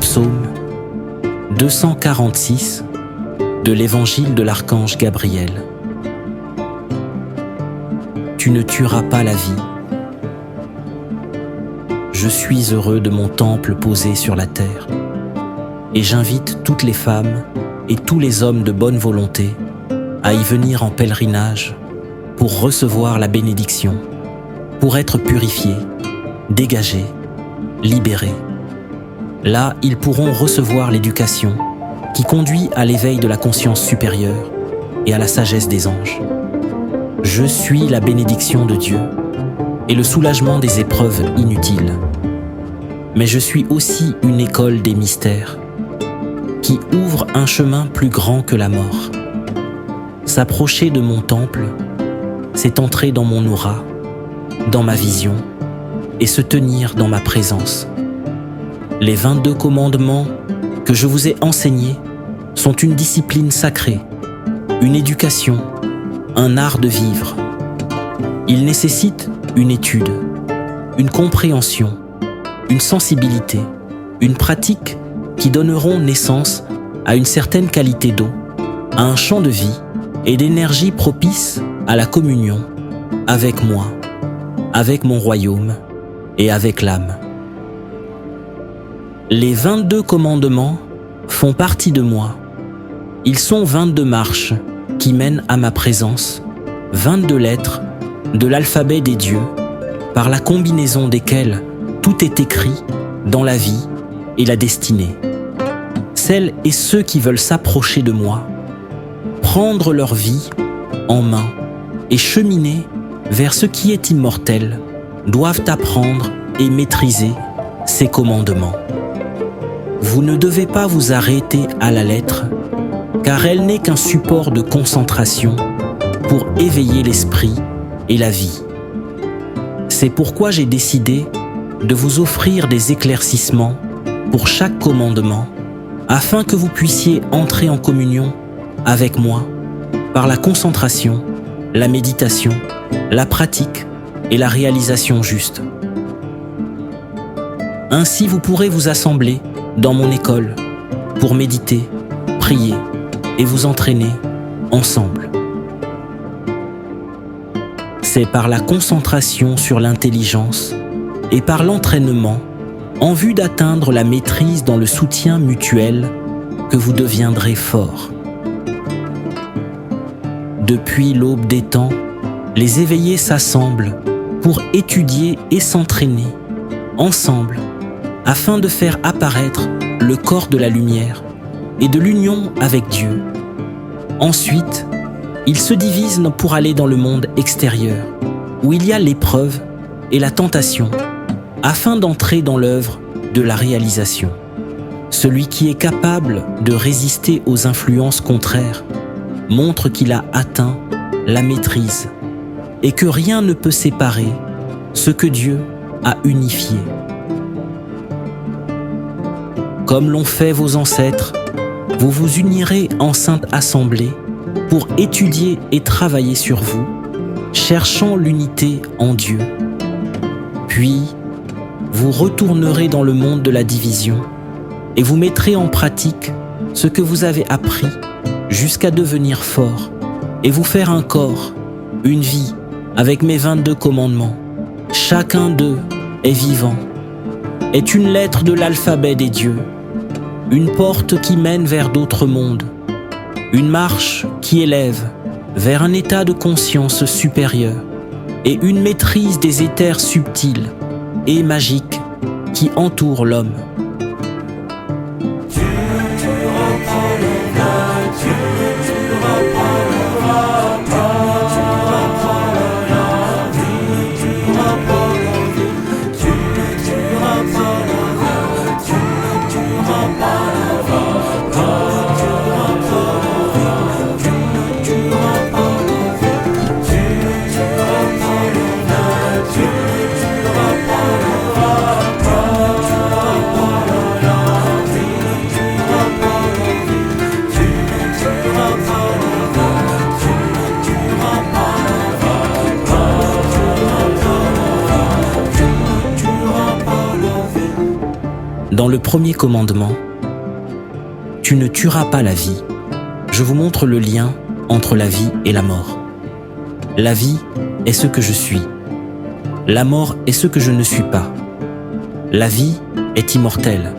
psaume 246 de l'Évangile de l'Archange Gabriel. Tu ne tueras pas la vie. Je suis heureux de mon temple posé sur la terre, et j'invite toutes les femmes et tous les hommes de bonne volonté à y venir en pèlerinage pour recevoir la bénédiction, pour être purifiés, dégagés, libérés. Là, ils pourront recevoir l'éducation qui conduit à l'éveil de la conscience supérieure et à la sagesse des anges. Je suis la bénédiction de Dieu et le soulagement des épreuves inutiles. Mais je suis aussi une école des mystères qui ouvre un chemin plus grand que la mort. S'approcher de mon temple, c'est entrer dans mon aura, dans ma vision et se tenir dans ma présence. Les 22 commandements que je vous ai enseignés sont une discipline sacrée, une éducation, un art de vivre. Ils nécessitent une étude, une compréhension, une sensibilité, une pratique qui donneront naissance à une certaine qualité d'eau, à un champ de vie et d'énergie propice à la communion avec moi, avec mon royaume et avec l'âme. Les 22 commandements font partie de moi. Ils sont 22 marches qui mènent à ma présence, 22 lettres de l'alphabet des dieux, par la combinaison desquelles tout est écrit dans la vie et la destinée. Celles et ceux qui veulent s'approcher de moi, prendre leur vie en main et cheminer vers ce qui est immortel, doivent apprendre et maîtriser ces commandements. Vous ne devez pas vous arrêter à la lettre, car elle n'est qu'un support de concentration pour éveiller l'esprit et la vie. C'est pourquoi j'ai décidé de vous offrir des éclaircissements pour chaque commandement, afin que vous puissiez entrer en communion avec moi par la concentration, la méditation, la pratique et la réalisation juste. Ainsi vous pourrez vous assembler dans mon école pour méditer, prier et vous entraîner ensemble. C'est par la concentration sur l'intelligence et par l'entraînement en vue d'atteindre la maîtrise dans le soutien mutuel que vous deviendrez fort. Depuis l'aube des temps, les éveillés s'assemblent pour étudier et s'entraîner ensemble afin de faire apparaître le corps de la lumière et de l'union avec Dieu. Ensuite, ils se divisent pour aller dans le monde extérieur, où il y a l'épreuve et la tentation, afin d'entrer dans l'œuvre de la réalisation. Celui qui est capable de résister aux influences contraires montre qu'il a atteint la maîtrise et que rien ne peut séparer ce que Dieu a unifié. Comme l'ont fait vos ancêtres, vous vous unirez en sainte assemblée pour étudier et travailler sur vous, cherchant l'unité en Dieu. Puis, vous retournerez dans le monde de la division et vous mettrez en pratique ce que vous avez appris jusqu'à devenir fort et vous faire un corps, une vie avec mes 22 commandements. Chacun d'eux est vivant, est une lettre de l'alphabet des dieux, une porte qui mène vers d'autres mondes, une marche qui élève vers un état de conscience supérieur et une maîtrise des éthers subtils et magiques qui entourent l'homme. Dans le premier commandement, « Tu ne tueras pas la vie », je vous montre le lien entre la vie et la mort. La vie est ce que je suis. La mort est ce que je ne suis pas. La vie est immortelle,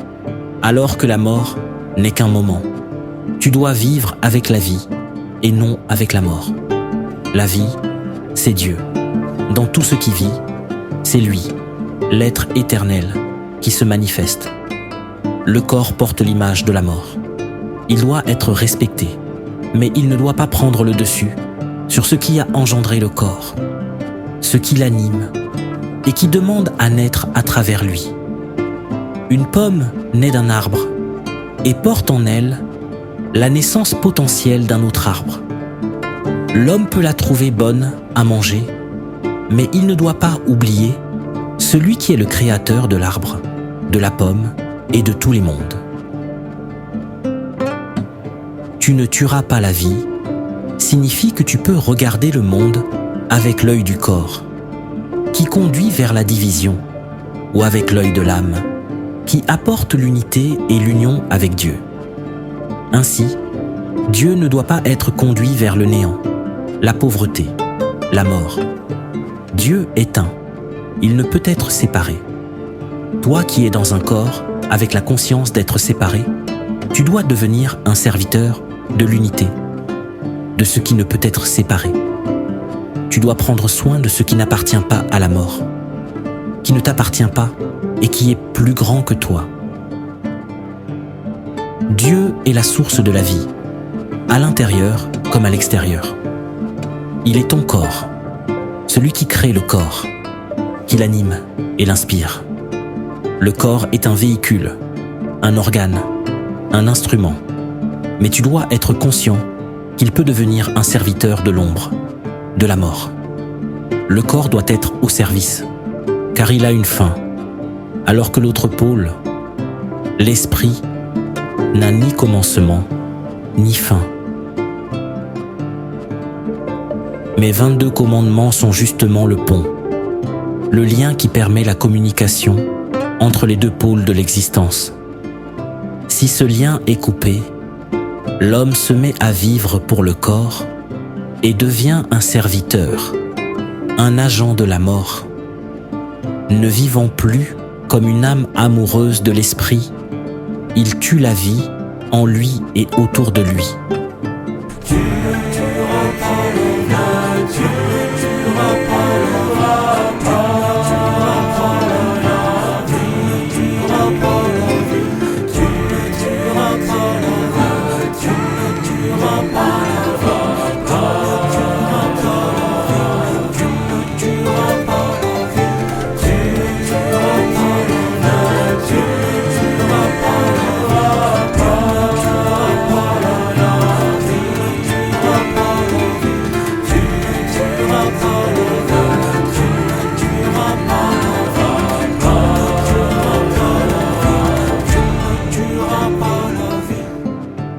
alors que la mort n'est qu'un moment. Tu dois vivre avec la vie et non avec la mort. La vie, c'est Dieu. Dans tout ce qui vit, c'est lui, l'être éternel, qui se manifeste. Le corps porte l'image de la mort. Il doit être respecté, mais il ne doit pas prendre le dessus sur ce qui a engendré le corps, ce qui l'anime et qui demande à naître à travers lui. Une pomme naît d'un arbre et porte en elle la naissance potentielle d'un autre arbre. L'homme peut la trouver bonne à manger, mais il ne doit pas oublier celui qui est le créateur de l'arbre, de la pomme et de tous les mondes. Tu ne tueras pas la vie signifie que tu peux regarder le monde avec l'œil du corps, qui conduit vers la division, ou avec l'œil de l'âme, qui apporte l'unité et l'union avec Dieu. Ainsi, Dieu ne doit pas être conduit vers le néant, la pauvreté, la mort. Dieu est un, il ne peut être séparé. Toi qui es dans un corps, avec la conscience d'être séparé, tu dois devenir un serviteur de l'unité, de ce qui ne peut être séparé. Tu dois prendre soin de ce qui n'appartient pas à la mort, qui ne t'appartient pas et qui est plus grand que toi. Dieu est la source de la vie, à l'intérieur comme à l'extérieur. Il est ton corps, celui qui crée le corps, qui l'anime et l'inspire. Le corps est un véhicule, un organe, un instrument, mais tu dois être conscient qu'il peut devenir un serviteur de l'ombre, de la mort. Le corps doit être au service, car il a une fin, alors que l'autre pôle, l'esprit, n'a ni commencement, ni fin. Mes 22 commandements sont justement le pont, le lien qui permet la communication entre les deux pôles de l'existence. Si ce lien est coupé, l'homme se met à vivre pour le corps et devient un serviteur, un agent de la mort, ne vivant plus comme une âme amoureuse de l'esprit. Il tue la vie en lui et autour de lui.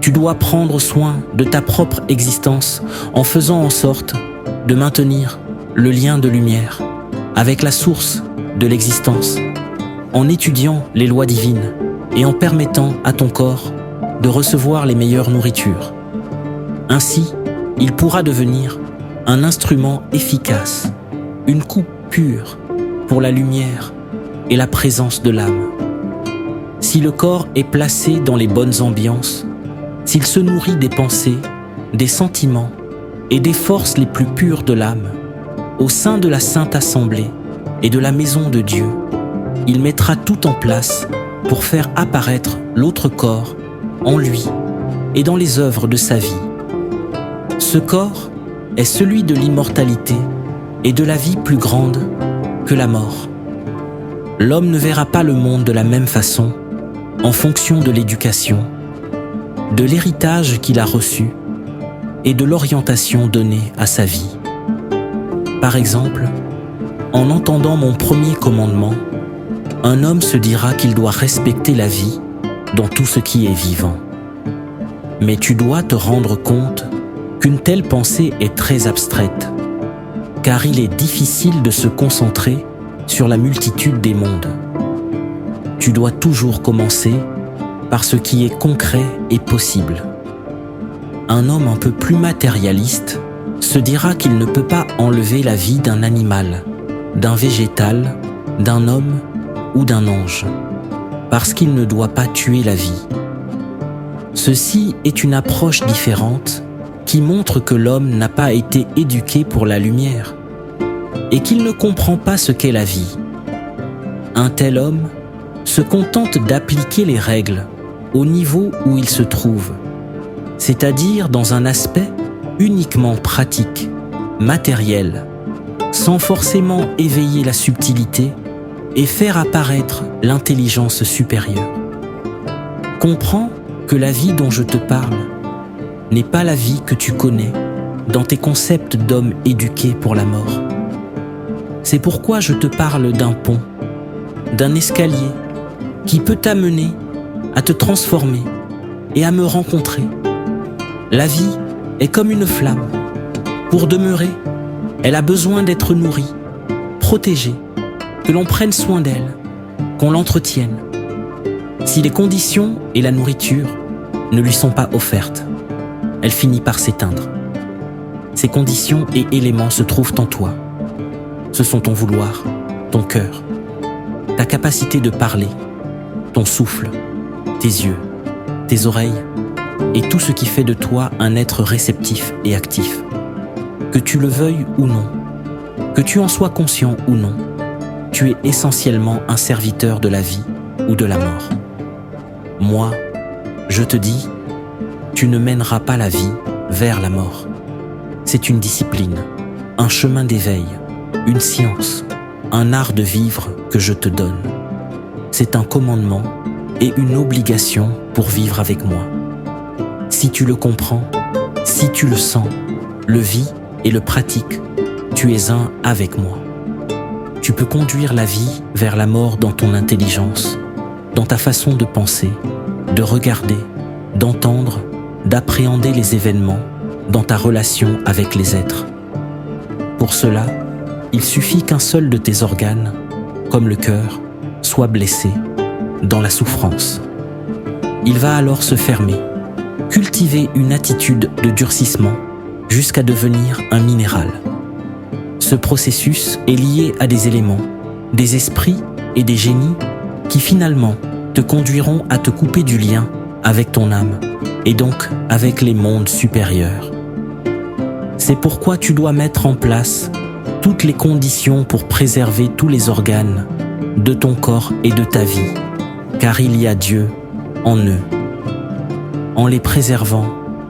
Tu dois prendre soin de ta propre existence en faisant en sorte de maintenir le lien de lumière avec la source de l'existence, en étudiant les lois divines et en permettant à ton corps de recevoir les meilleures nourritures. Ainsi, il pourra devenir un instrument efficace, une coupe pure pour la lumière et la présence de l'âme. Si le corps est placé dans les bonnes ambiances, s'il se nourrit des pensées, des sentiments et des forces les plus pures de l'âme, au sein de la Sainte Assemblée et de la Maison de Dieu, il mettra tout en place pour faire apparaître l'autre corps en lui et dans les œuvres de sa vie. Ce corps est celui de l'immortalité et de la vie plus grande que la mort. L'homme ne verra pas le monde de la même façon en fonction de l'éducation, de l'héritage qu'il a reçu et de l'orientation donnée à sa vie. Par exemple, en entendant mon premier commandement, un homme se dira qu'il doit respecter la vie dans tout ce qui est vivant. Mais tu dois te rendre compte qu'une telle pensée est très abstraite, car il est difficile de se concentrer sur la multitude des mondes. tu dois toujours commencer par ce qui est concret et possible. Un homme un peu plus matérialiste se dira qu'il ne peut pas enlever la vie d'un animal, d'un végétal, d'un homme ou d'un ange, parce qu'il ne doit pas tuer la vie. Ceci est une approche différente qui montre que l'homme n'a pas été éduqué pour la lumière et qu'il ne comprend pas ce qu'est la vie. Un tel homme se contente d'appliquer les règles au niveau où il se trouve, c'est-à-dire dans un aspect uniquement pratique, matériel, sans forcément éveiller la subtilité et faire apparaître l'intelligence supérieure. Comprends que la vie dont je te parle n'est pas la vie que tu connais dans tes concepts d'homme éduqué pour la mort. C'est pourquoi je te parle d'un pont, d'un escalier qui peut t'amener à te transformer et à me rencontrer. La vie est comme une flamme. Pour demeurer, elle a besoin d'être nourrie, protégée, que l'on prenne soin d'elle, qu'on l'entretienne. Si les conditions et la nourriture ne lui sont pas offertes, elle finit par s'éteindre. Ces conditions et éléments se trouvent en toi. Ce sont ton vouloir, ton cœur, ta capacité de parler, ton souffle, tes yeux, tes oreilles et tout ce qui fait de toi un être réceptif et actif. Que tu le veuilles ou non, que tu en sois conscient ou non, tu es essentiellement un serviteur de la vie ou de la mort. Moi, je te dis, tu ne mèneras pas la vie vers la mort. C'est une discipline, un chemin d'éveil, une science, un art de vivre que je te donne. C'est un commandement et une obligation pour vivre avec moi. Si tu le comprends, si tu le sens, le vis et le pratiques, tu es un avec moi. Tu peux conduire la vie vers la mort dans ton intelligence, dans ta façon de penser, de regarder, d'entendre, d'appréhender les événements, dans ta relation avec les êtres. Pour cela, il suffit qu'un seul de tes organes, comme le cœur, soit blessé, dans la souffrance. Il va alors se fermer, cultiver une attitude de durcissement jusqu'à devenir un minéral. Ce processus est lié à des éléments, des esprits et des génies qui finalement te conduiront à te couper du lien avec ton âme et donc avec les mondes supérieurs. C'est pourquoi tu dois mettre en place toutes les conditions pour préserver tous les organes de ton corps et de ta vie, car il y a Dieu en eux. En les préservant,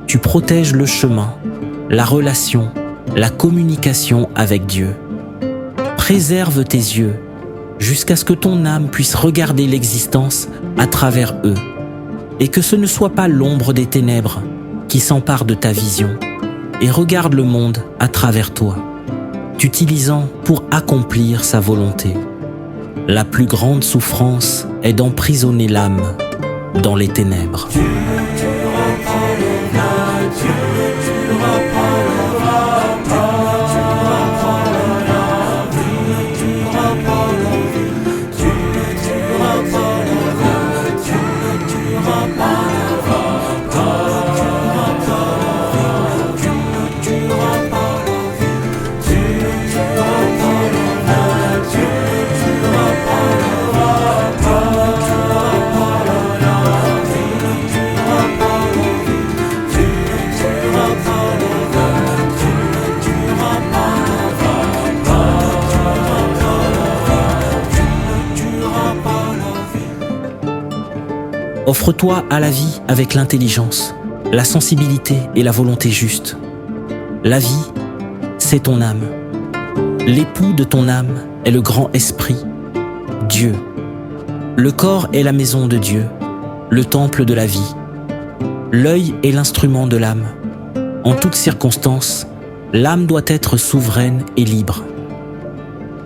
tu protèges le chemin, la relation, la communication avec Dieu. Préserve tes yeux jusqu'à ce que ton âme puisse regarder l'existence à travers eux et que ce ne soit pas l'ombre des ténèbres qui s'empare de ta vision et regarde le monde à travers toi, t'utilisant pour accomplir sa volonté. La plus grande souffrance est d'emprisonner l'âme dans les ténèbres. Offre-toi à la vie avec l'intelligence, la sensibilité et la volonté juste. La vie, c'est ton âme. L'époux de ton âme est le grand esprit, Dieu. Le corps est la maison de Dieu, le temple de la vie. L'œil est l'instrument de l'âme. En toutes circonstances, l'âme doit être souveraine et libre.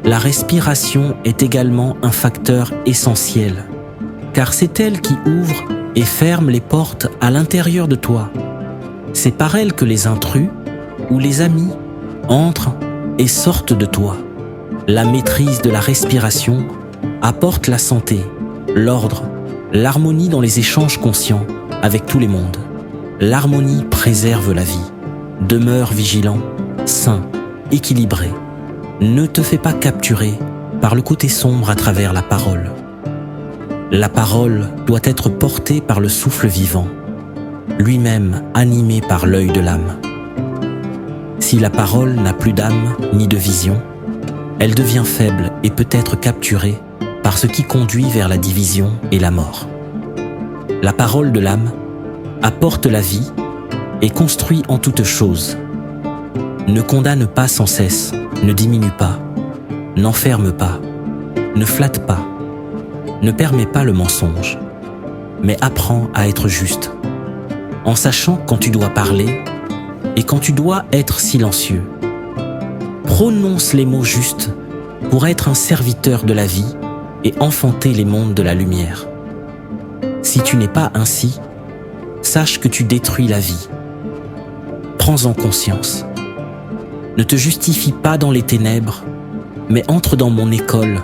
La respiration est également un facteur essentiel, car c'est elle qui ouvre et ferme les portes à l'intérieur de toi. C'est par elle que les intrus ou les amis entrent et sortent de toi. La maîtrise de la respiration apporte la santé l'ordre, l'harmonie dans les échanges conscients avec tous les mondes. L'harmonie préserve la vie. Demeure vigilant, sain, équilibré. Ne te fais pas capturer par le côté sombre à travers la parole. La parole doit être portée par le souffle vivant, lui-même animé par l'œil de l'âme. Si la parole n'a plus d'âme ni de vision, elle devient faible et peut être capturée par ce qui conduit vers la division et la mort. La parole de l'âme apporte la vie et construit en toutes choses. Ne condamne pas sans cesse, ne diminue pas, n'enferme pas, ne flatte pas, ne permet pas le mensonge, mais apprend à être juste, en sachant quand tu dois parler et quand tu dois être silencieux. Prononce les mots justes pour être un serviteur de la vie et enfanter les mondes de la lumière. Si tu n'es pas ainsi, sache que tu détruis la vie. Prends-en conscience. Ne te justifie pas dans les ténèbres, mais entre dans mon école,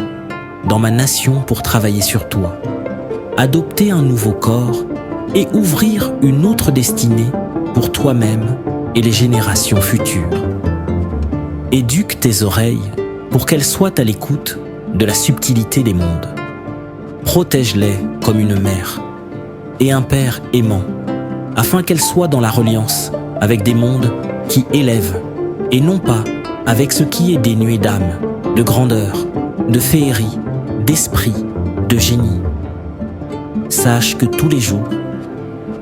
dans ma nation pour travailler sur toi, adopter un nouveau corps et ouvrir une autre destinée pour toi-même et les générations futures. Éduque tes oreilles pour qu'elles soient à l'écoute de la subtilité des mondes. Protège-les comme une mère et un père aimant, afin qu'elles soient dans la reliance avec des mondes qui élèvent et non pas avec ce qui est dénué d'âme, de grandeur, de féerie, d'esprit, de génie. Sache que tous les jours,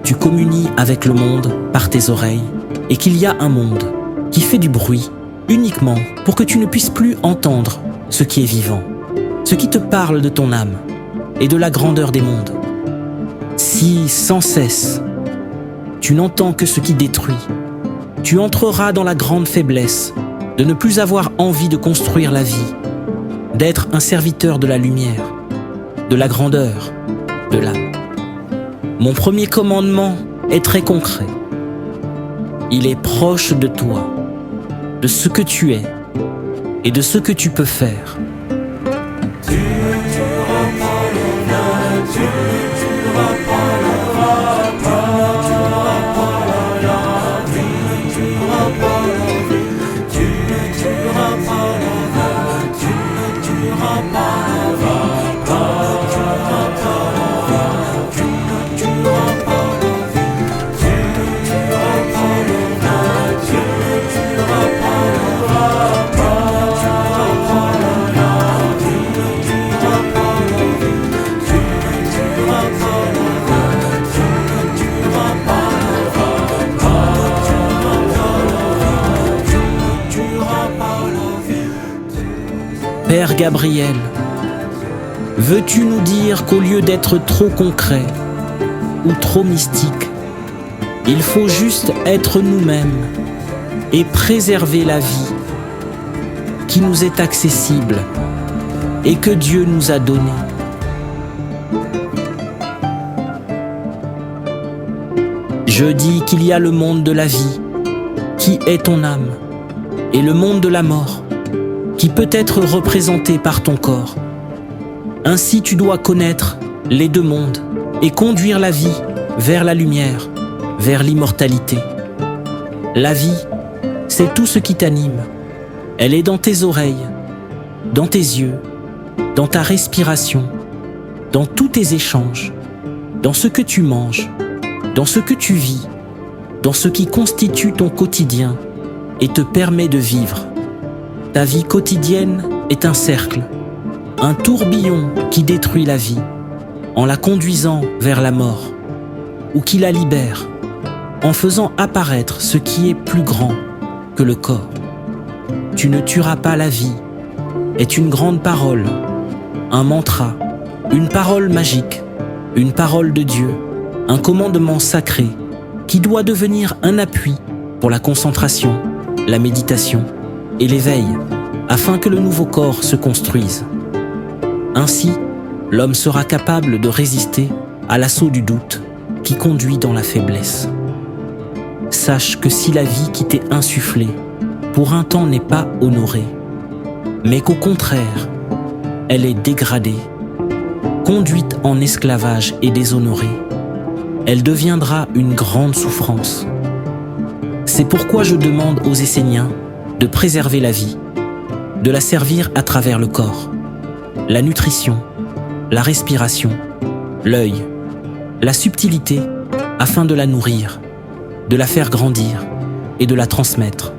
tu communies avec le monde par tes oreilles et qu'il y a un monde qui fait du bruit uniquement pour que tu ne puisses plus entendre ce qui est vivant, ce qui te parle de ton âme et de la grandeur des mondes. Si, sans cesse, tu n'entends que ce qui détruit, tu entreras dans la grande faiblesse de ne plus avoir envie de construire la vie, d'être un serviteur de la lumière, de la grandeur, de l'âme. Mon premier commandement est très concret. Il est proche de toi, de ce que tu es et de ce que tu peux faire. Père Gabriel, veux-tu nous dire qu'au lieu d'être trop concret ou trop mystique, il faut juste être nous-mêmes et préserver la vie qui nous est accessible et que Dieu nous a donnée. Je dis qu'il y a le monde de la vie, qui est ton âme, et le monde de la mort, qui peut être représenté par ton corps. Ainsi tu dois connaître les deux mondes et conduire la vie vers la lumière, vers l'immortalité. La vie, c'est tout ce qui t'anime. Elle est dans tes oreilles, dans tes yeux, dans ta respiration, dans tous tes échanges, dans ce que tu manges, dans ce que tu vis, dans ce qui constitue ton quotidien et te permet de vivre. Ta vie quotidienne est un cercle, un tourbillon qui détruit la vie en la conduisant vers la mort ou qui la libère en faisant apparaître ce qui est plus grand que le corps. Tu ne tueras pas la vie est une grande parole, un mantra, une parole magique, une parole de Dieu, un commandement sacré qui doit devenir un appui pour la concentration, la méditation et l'éveil, afin que le nouveau corps se construise. Ainsi, l'homme sera capable de résister à l'assaut du doute qui conduit dans la faiblesse. Sache que si la vie qui t'est insufflée pour un temps n'est pas honorée, mais qu'au contraire, elle est dégradée, conduite en esclavage et déshonorée, elle deviendra une grande souffrance. C'est pourquoi je demande aux Esséniens de préserver la vie, de la servir à travers le corps, la nutrition, la respiration, l'œil, la subtilité, afin de la nourrir, de la faire grandir et de la transmettre.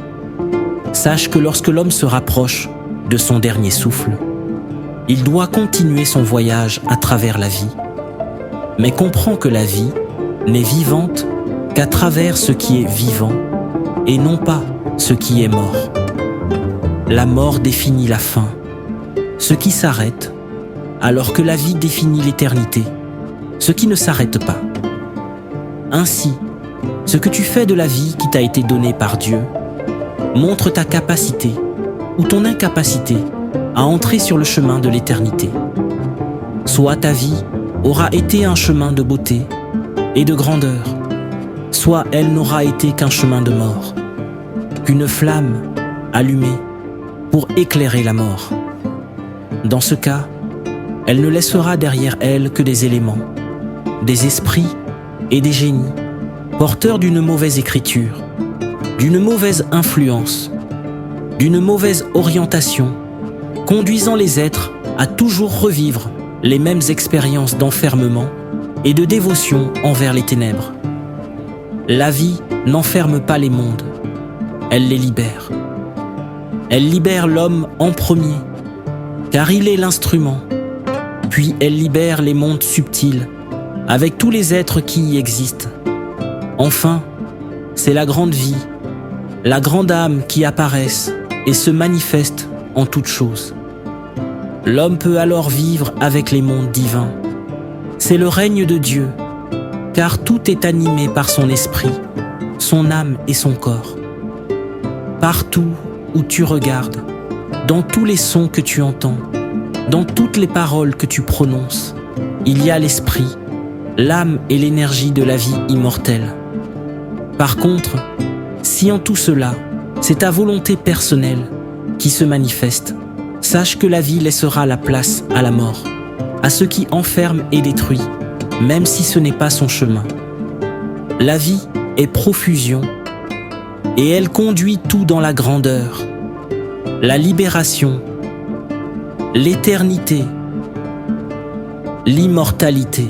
Sache que lorsque l'homme se rapproche de son dernier souffle, il doit continuer son voyage à travers la vie, mais comprend que la vie n'est vivante qu'à travers ce qui est vivant et non pas ce qui est mort. La mort définit la fin, ce qui s'arrête, alors que la vie définit l'éternité, ce qui ne s'arrête pas. Ainsi, ce que tu fais de la vie qui t'a été donnée par Dieu montre ta capacité ou ton incapacité à entrer sur le chemin de l'éternité. Soit ta vie aura été un chemin de beauté et de grandeur, soit elle n'aura été qu'un chemin de mort, qu'une flamme allumée pour éclairer la mort. Dans ce cas, elle ne laissera derrière elle que des éléments, des esprits et des génies, porteurs d'une mauvaise écriture, d'une mauvaise influence, d'une mauvaise orientation, conduisant les êtres à toujours revivre les mêmes expériences d'enfermement et de dévotion envers les ténèbres. La vie n'enferme pas les mondes, elle les libère. Elle libère l'homme en premier, car il est l'instrument, puis elle libère les mondes subtils, avec tous les êtres qui y existent. Enfin, c'est la grande vie, la grande âme qui apparaissent et se manifestent en toutes choses. L'homme peut alors vivre avec les mondes divins. C'est le règne de Dieu, car tout est animé par son esprit, son âme et son corps. Partout où tu regardes, dans tous les sons que tu entends, dans toutes les paroles que tu prononces, il y a l'esprit, l'âme et l'énergie de la vie immortelle. Par contre, si en tout cela, c'est ta volonté personnelle qui se manifeste, sache que la vie laissera la place à la mort, à ce qui enferme et détruit, même si ce n'est pas son chemin. La vie est profusion et elle conduit tout dans la grandeur, la libération, l'éternité, l'immortalité.